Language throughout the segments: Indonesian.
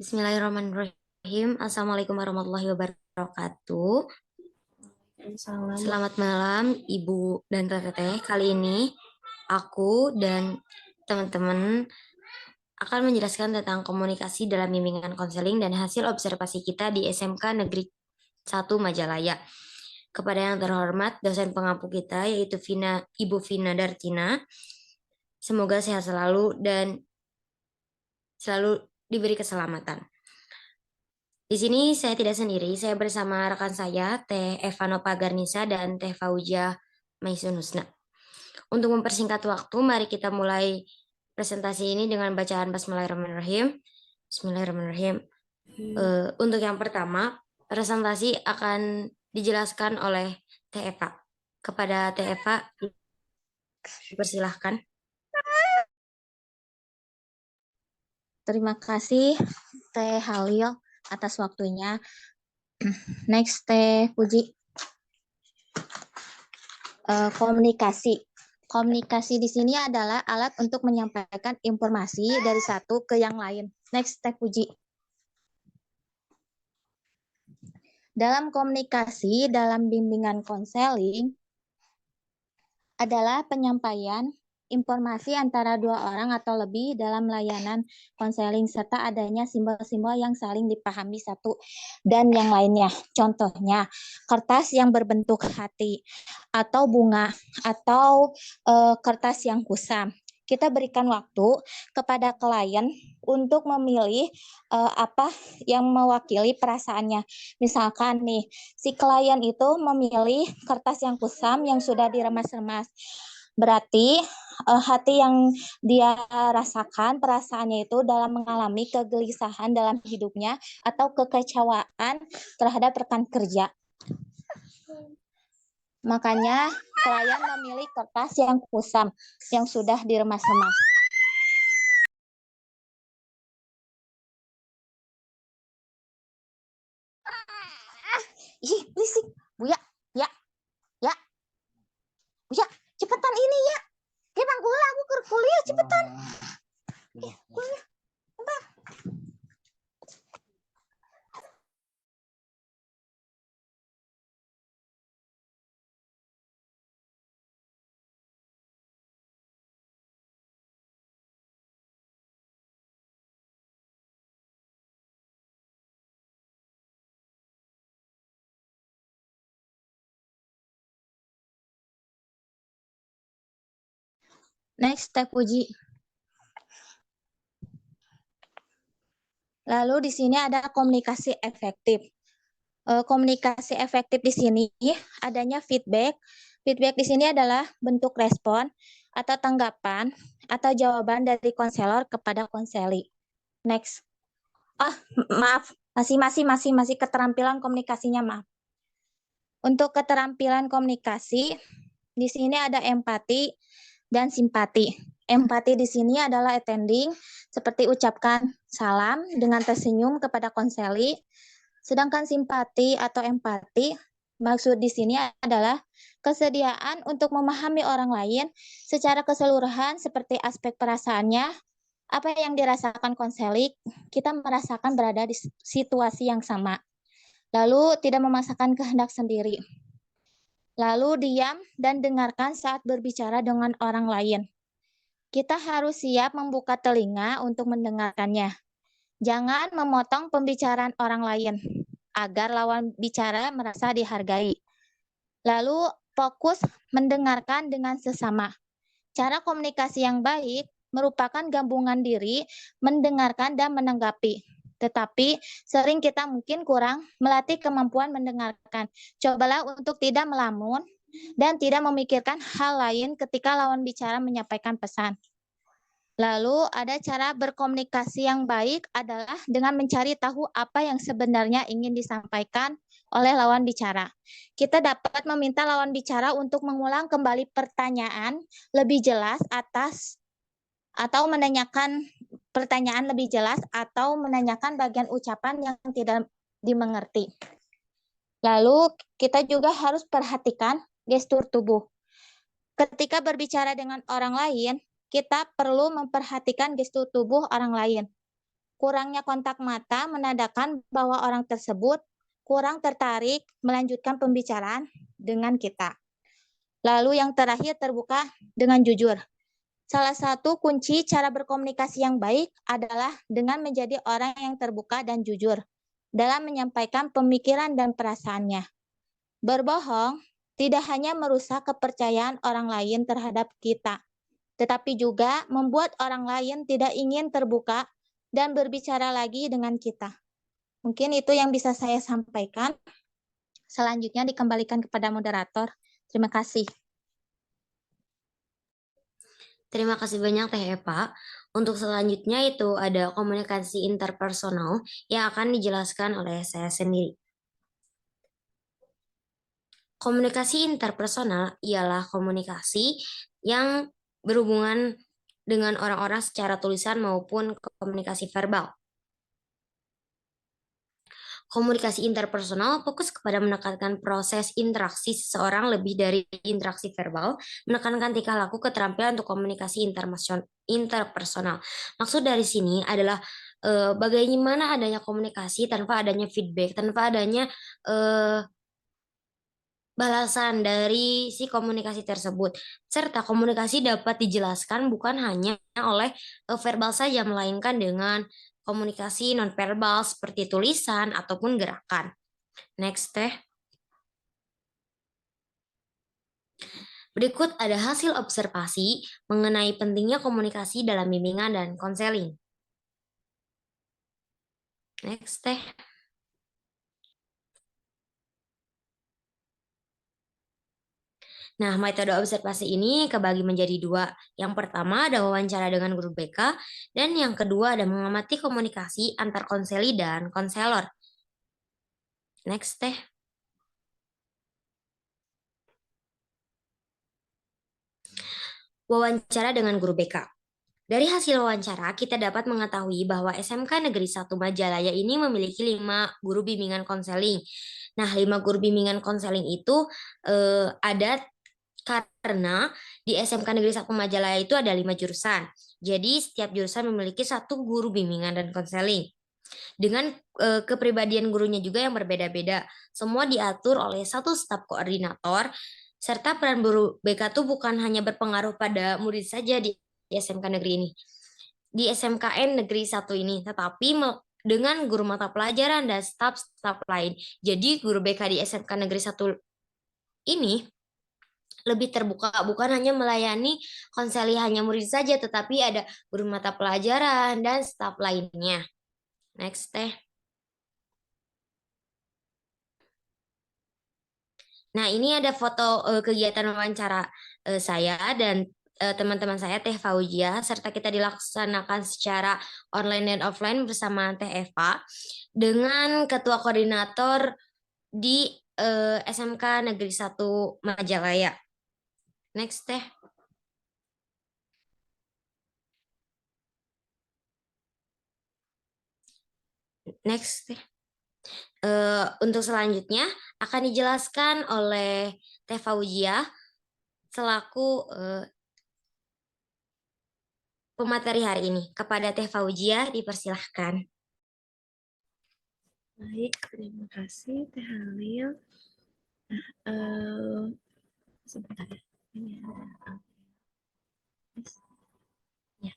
Bismillahirrahmanirrahim. Assalamualaikum warahmatullahi wabarakatuh. Salam. Selamat malam Ibu dan Teteh. Kali ini aku dan teman-teman akan menjelaskan tentang komunikasi dalam bimbingan konseling dan hasil observasi kita di SMK Negeri 1 Majalaya. Kepada yang terhormat dosen pengampu kita yaitu Ibu Vina Dartina. Semoga sehat selalu dan selalu diberi keselamatan. Di sini saya tidak sendiri, saya bersama rekan saya, Teh Evano Pagarnisa dan Teh Fauzia Maisun Husna. Untuk mempersingkat waktu, mari kita mulai presentasi ini dengan bacaan Bismillahirrahmanirrahim. Bismillahirrahmanirrahim. Untuk yang pertama, presentasi akan dijelaskan oleh Teh Eva. Kepada Teh Eva, dipersilahkan. Terima kasih Teh Halil atas waktunya. Next Teh Puji. Komunikasi. Komunikasi di sini adalah alat untuk menyampaikan informasi dari satu ke yang lain. Next Teh Puji. Dalam komunikasi dalam bimbingan konseling adalah penyampaian informasi antara dua orang atau lebih dalam layanan konseling serta adanya simbol-simbol yang saling dipahami satu dan yang lainnya. Contohnya, kertas yang berbentuk hati atau bunga atau kertas yang kusam. Kita berikan waktu kepada klien untuk memilih apa yang mewakili perasaannya. Misalkan nih, si klien itu memilih kertas yang kusam yang sudah diremas-remas. Berarti hati yang dia rasakan, perasaannya itu dalam mengalami kegelisahan dalam hidupnya atau kekecewaan terhadap rekan kerja. Makanya klien memilih kertas yang kusam yang sudah diremas-remas. Ih, berisik. Buya, ya, ya. Buya, cepetan ini ya. Dia panggul aku ke kuliah, cepetan. Kuliah. Bentar. Next, Teh Puji. Lalu di sini ada komunikasi efektif. Komunikasi efektif di sini adanya feedback. Feedback di sini adalah bentuk respon atau tanggapan atau jawaban dari konselor kepada konseli. Next. Maaf, masih keterampilan komunikasinya, maaf. Untuk keterampilan komunikasi di sini ada empati dan simpati. Empati di sini adalah attending, seperti ucapkan salam dengan tersenyum kepada konseli. Sedangkan simpati atau empati, maksud di sini adalah kesediaan untuk memahami orang lain secara keseluruhan seperti aspek perasaannya, apa yang dirasakan konseling, kita merasakan berada di situasi yang sama. Lalu tidak memaksakan kehendak sendiri. Lalu diam dan dengarkan saat berbicara dengan orang lain. Kita harus siap membuka telinga untuk mendengarkannya. Jangan memotong pembicaraan orang lain agar lawan bicara merasa dihargai. Lalu fokus mendengarkan dengan sesama. Cara komunikasi yang baik merupakan gabungan diri, mendengarkan dan menanggapi. Tetapi sering kita mungkin kurang melatih kemampuan mendengarkan. Cobalah untuk tidak melamun dan tidak memikirkan hal lain ketika lawan bicara menyampaikan pesan. Lalu ada cara berkomunikasi yang baik adalah dengan mencari tahu apa yang sebenarnya ingin disampaikan oleh lawan bicara. Kita dapat meminta lawan bicara untuk mengulang kembali pertanyaan lebih jelas atau menanyakan pertanyaan lebih jelas atau menanyakan bagian ucapan yang tidak dimengerti. Lalu kita juga harus perhatikan gestur tubuh. Ketika berbicara dengan orang lain, kita perlu memperhatikan gestur tubuh orang lain. Kurangnya kontak mata menandakan bahwa orang tersebut kurang tertarik melanjutkan pembicaraan dengan kita. Lalu yang terakhir, terbuka dengan jujur. Salah satu kunci cara berkomunikasi yang baik adalah dengan menjadi orang yang terbuka dan jujur dalam menyampaikan pemikiran dan perasaannya. Berbohong tidak hanya merusak kepercayaan orang lain terhadap kita, tetapi juga membuat orang lain tidak ingin terbuka dan berbicara lagi dengan kita. Mungkin itu yang bisa saya sampaikan. Selanjutnya dikembalikan kepada moderator. Terima kasih. Terima kasih banyak Teh Eva. Untuk selanjutnya itu ada komunikasi interpersonal yang akan dijelaskan oleh saya sendiri. Komunikasi interpersonal ialah komunikasi yang berhubungan dengan orang-orang secara tulisan maupun komunikasi verbal. Komunikasi interpersonal fokus kepada menekankan proses interaksi seseorang lebih dari interaksi verbal, menekankan tingkah laku keterampilan untuk komunikasi interpersonal. Maksud dari sini adalah bagaimana adanya komunikasi tanpa adanya feedback, tanpa adanya balasan dari si komunikasi tersebut. Serta komunikasi dapat dijelaskan bukan hanya oleh verbal saja, melainkan dengan komunikasi nonverbal seperti tulisan ataupun gerakan. Next Teh. Berikut ada hasil observasi mengenai pentingnya komunikasi dalam bimbingan dan konseling. Next Teh. Nah, metode observasi ini kebagi menjadi dua. Yang pertama ada wawancara dengan guru BK, dan yang kedua ada mengamati komunikasi antar konseli dan konselor. Next Teh. Wawancara dengan guru BK. Dari hasil wawancara, kita dapat mengetahui bahwa SMK Negeri 1 Majalaya ini memiliki 5 guru bimbingan konseling. Nah, 5 guru bimbingan konseling itu ada karena di SMK Negeri 1 Majalaya itu ada 5 jurusan. Jadi, setiap jurusan memiliki 1 guru bimbingan dan konseling. Dengan kepribadian gurunya juga yang berbeda-beda. Semua diatur oleh satu staf koordinator, serta peran guru BK itu bukan hanya berpengaruh pada murid saja di SMK negeri ini, di SMKN Negeri 1 ini, tetapi dengan guru mata pelajaran dan staf-staf lain. Jadi guru BK di SMK Negeri 1 ini lebih terbuka, bukan hanya melayani konseli hanya murid saja, tetapi ada guru mata pelajaran dan staf lainnya. Next Teh. Nah, ini ada foto kegiatan wawancara saya dan teman-teman saya Teh Fauzia, serta kita dilaksanakan secara online dan offline bersama Teh Eva dengan ketua koordinator di SMK Negeri 1 Majalaya. Next Teh. Next Teh. Untuk selanjutnya akan dijelaskan oleh Teh Fauzia selaku pemateri hari ini. Kepada Teh Fauzia dipersilahkan. Baik, terima kasih Teh Halil. Nah, sebentar ya. Ini ada ya.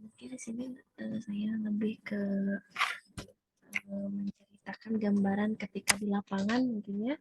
Mungkin di sini saya lebih ke menceritakan gambaran ketika di lapangan mungkin ya,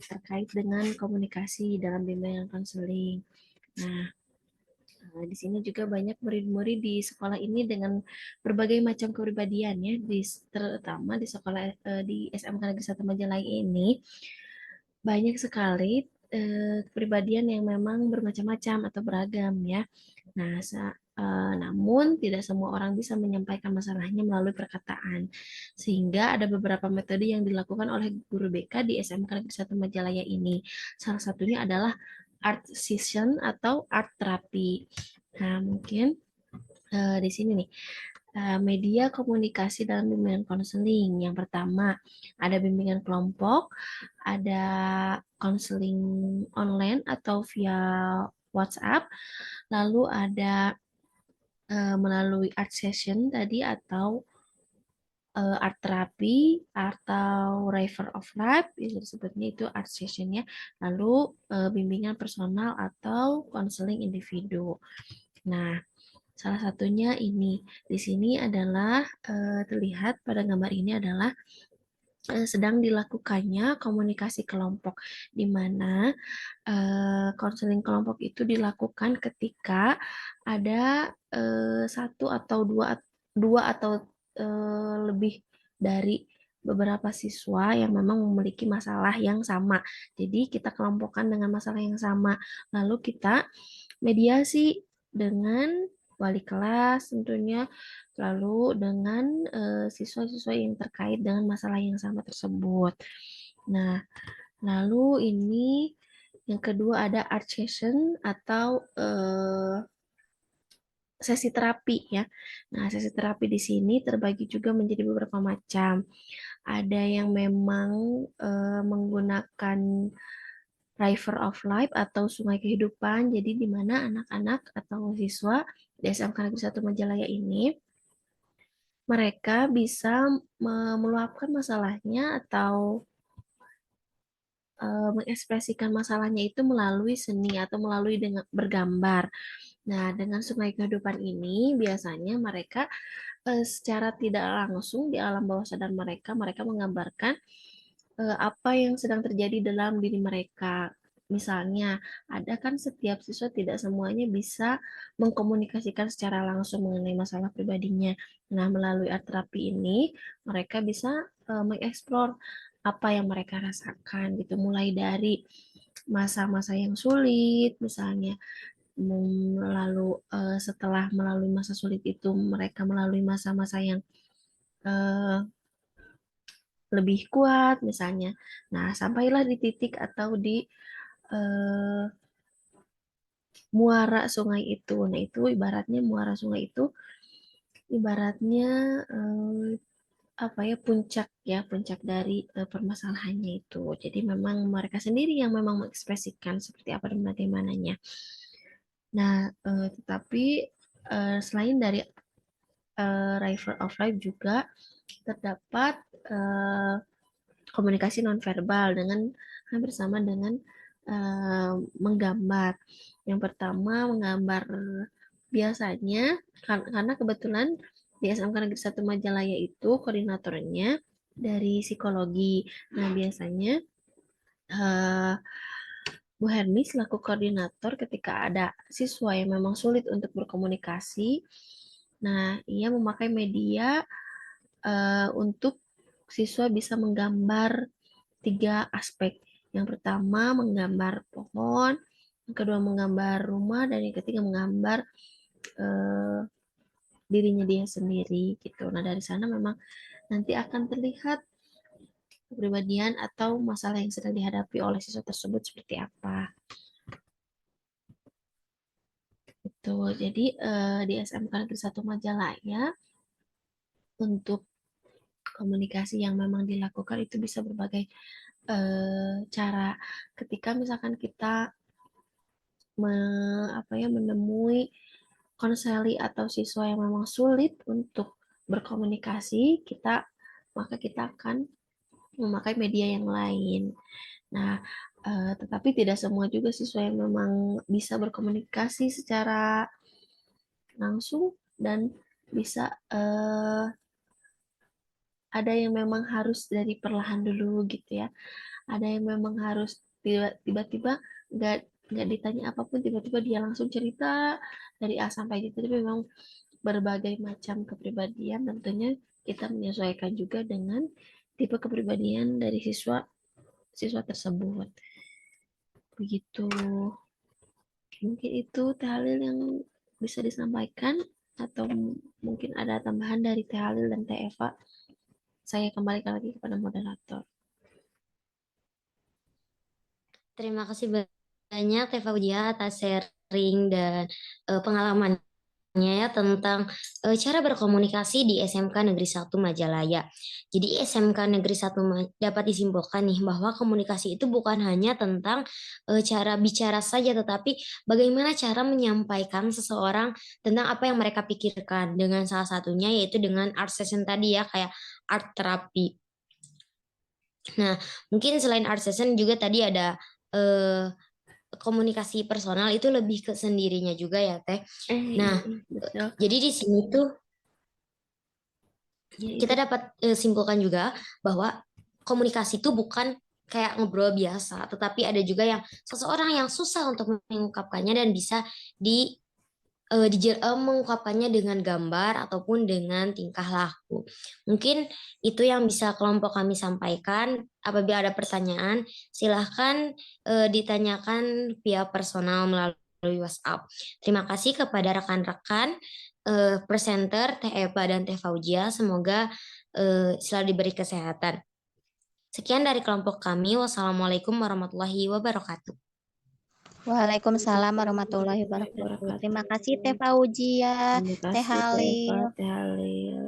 terkait dengan komunikasi dalam bimbingan konseling. Nah, di sini juga banyak murid-murid di sekolah ini dengan berbagai macam kepribadian ya, terutama di sekolah di SMK Negeri 1 Majalaya ini banyak sekali kepribadian yang memang bermacam-macam atau beragam ya. Nah, namun tidak semua orang bisa menyampaikan masalahnya melalui perkataan. Sehingga ada beberapa metode yang dilakukan oleh guru BK di SMK Negeri 1 Majalaya ini. Salah satunya adalah art session atau art terapi. Nah, mungkin di sini nih media komunikasi dalam bimbingan konseling. Yang pertama, ada bimbingan kelompok, ada konseling online atau via WhatsApp, lalu ada melalui art session tadi atau art therapy atau River of Life, itu disebutnya itu art sessionnya, lalu bimbingan personal atau konseling individu. Nah, salah satunya ini di sini adalah terlihat pada gambar ini adalah sedang dilakukannya komunikasi kelompok, di mana konseling kelompok itu dilakukan ketika ada satu atau dua atau lebih dari beberapa siswa yang memang memiliki masalah yang sama. Jadi kita kelompokkan dengan masalah yang sama. Lalu kita mediasi dengan wali kelas tentunya, lalu dengan siswa-siswa yang terkait dengan masalah yang sama tersebut. Nah, lalu ini yang kedua ada art session atau sesi terapi ya. Nah, sesi terapi di sini terbagi juga menjadi beberapa macam. Ada yang memang menggunakan River of Life atau Sungai Kehidupan. Jadi di mana anak-anak atau siswa di SMK Negeri 1 Majalaya ini mereka bisa meluapkan masalahnya atau mengekspresikan masalahnya itu melalui seni atau melalui dengan bergambar. Nah, dengan Sungai Kehidupan ini biasanya mereka secara tidak langsung di alam bawah sadar mereka, mereka menggambarkan apa yang sedang terjadi dalam diri mereka. Misalnya, ada kan setiap siswa tidak semuanya bisa mengkomunikasikan secara langsung mengenai masalah pribadinya. Nah, melalui art terapi ini, mereka bisa mengeksplor apa yang mereka rasakan gitu, mulai dari masa-masa yang sulit, misalnya, lalu setelah melalui masa sulit itu, mereka melalui masa-masa yang eh, lebih kuat misalnya. Nah, sampailah di titik atau di eh, muara sungai itu. Nah, itu ibaratnya muara sungai itu ibaratnya apa ya, puncak dari permasalahannya itu. Jadi memang mereka sendiri yang memang mengekspresikan seperti apa dan bagaimananya. Nah, tetapi selain dari River of Life juga terdapat eh, komunikasi nonverbal dengan hampir sama dengan menggambar. Yang pertama menggambar biasanya karena kebetulan di SMK Negeri 1 Majalaya itu koordinatornya dari psikologi. Nah, biasanya eh, Bu Herni selaku koordinator ketika ada siswa yang memang sulit untuk berkomunikasi, nah ia memakai media untuk siswa bisa menggambar tiga aspek. Yang pertama menggambar pohon, yang kedua menggambar rumah, dan yang ketiga menggambar eh, dirinya dia sendiri gitu. Nah, dari sana memang nanti akan terlihat kepribadian atau masalah yang sedang dihadapi oleh siswa tersebut seperti apa. Itu jadi di SMK Negeri 1 Majalaya untuk komunikasi yang memang dilakukan itu bisa berbagai cara. Ketika misalkan kita menemui konseli atau siswa yang memang sulit untuk berkomunikasi, maka kita akan memakai media yang lain. Nah, tetapi tidak semua juga siswa yang memang bisa berkomunikasi secara langsung dan bisa ada yang memang harus dari perlahan dulu gitu ya. Ada yang memang harus tiba-tiba nggak nggak ditanya apapun, tiba-tiba dia langsung cerita dari A sampai Z. Tapi memang berbagai macam kepribadian, tentunya kita menyesuaikan juga dengan tipe kepribadian dari siswa siswa tersebut. Begitu. Mungkin itu tahlil yang bisa disampaikan, atau mungkin ada tambahan dari Teh Halil dan Teh Eva. Saya kembalikan lagi kepada moderator. Terima kasih banyak Teh Fauzia atas sharing dan pengalaman ya tentang cara berkomunikasi di SMK Negeri 1 Majalaya. Jadi SMK Negeri 1 dapat disimpulkan nih bahwa komunikasi itu bukan hanya tentang cara bicara saja, tetapi bagaimana cara menyampaikan seseorang tentang apa yang mereka pikirkan, dengan salah satunya yaitu dengan art session tadi ya, kayak art terapi. Nah, mungkin selain art session juga tadi ada eh, komunikasi personal itu lebih ke sendirinya juga ya, Teh. Nah, Betul. jadi di sini tuh Ya, kita itu. dapat simpulkan juga bahwa komunikasi itu bukan kayak ngobrol biasa, tetapi ada juga yang seseorang yang susah untuk mengungkapkannya dan bisa mengungkapkannya dengan gambar ataupun dengan tingkah laku. Mungkin itu yang bisa kelompok kami sampaikan. Apabila ada pertanyaan, silahkan ditanyakan via personal melalui WhatsApp. Terima kasih kepada rekan-rekan presenter Teh Eva dan Teh Fauzia. Semoga selalu diberi kesehatan. Sekian dari kelompok kami. Wassalamualaikum warahmatullahi wabarakatuh. Waalaikumsalam warahmatullahi wabarakatuh. Terima kasih Teh Fauzia, Terima Teh kasih Teh Eva, Halil. Teh Halil.